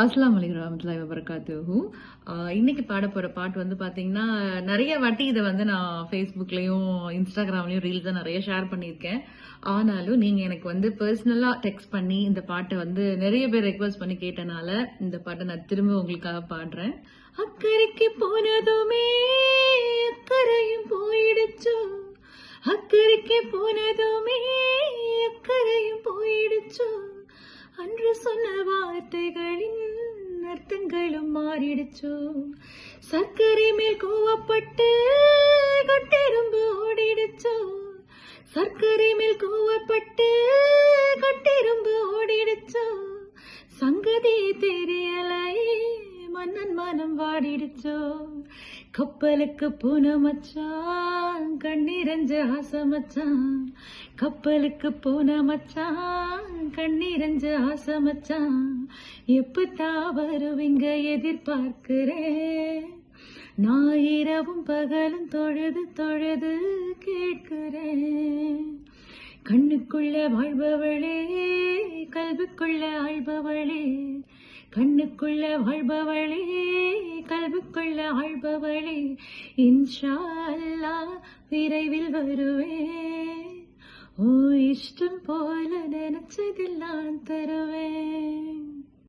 அஸ்ஸலாமு அலைக்கும் வரஹ்மத்துல்லாஹி வபரகாத்துஹு. இன்னைக்கு பாட போற பாட்டு வந்து பாத்தீங்கன்னா, நிறைய வாட்டி இதை வந்து நான் ஃபேஸ்புக்லயும் இன்ஸ்டாகிராம்லயும் ரீல்ஸா நிறைய ஷேர் பண்ணியிருக்கேன். ஆனாலும் நீங்க எனக்கு வந்து பர்சனலா டெக்ஸ்ட் பண்ணி இந்த பாட்டை வந்து நிறைய பேர் ரெக்வஸ்ட் பண்ணி கேட்டனால இந்த பாட்டை நான் திரும்ப உங்களுக்காக பாடுறேன். அக்கறைக்கு போனதுமே அக்கறையும் போயிடுச்சோ, அக்கறைக்கு போனதுமே அக்கறையும் போயிடுச்சோ, அன்று சொன்ன வார்த்தைகளின் அர்த்தங்களும் மாறிடுச்சோ, சர்க்கரை மேல் கூவப்பட்டு கொட்டெரும்பு ஓடிடுச்சோ, சர்க்கரை மேல் கூவப்பட்டு கொட்டெரும்பு ஓடிடுச்சோ, சங்கதி தெரியலையே மன்னன் மனம் வாடிடுச்சோ, கப்பலுக்கு போன மச்சான் கண்ணீரஞ்ச ஆசை மச்சான், கப்பலுக்கு போன மச்சான் கண்ணீரஞ்ச ஆசை மச்சான், எப்பத்தான் வருவீங்க எதிர்பார்க்கிறேன், நான் இரவும் பகலும் தொழுது தொழுது கேட்கிறேன், கண்ணுக்குள்ள வாழ்பவளே கல்விக்குள்ள ஆழ்பவளே, கண்ணுக்குள்ள வாழ்பவளே கல்விக்குள்ள ஆழ்பவளே, இன்ஷா அல்லாஹ் விரைவில் வருவேன், ஓ இஷ்டம் போல நினைச்சதெல்லாம் தருவேன்.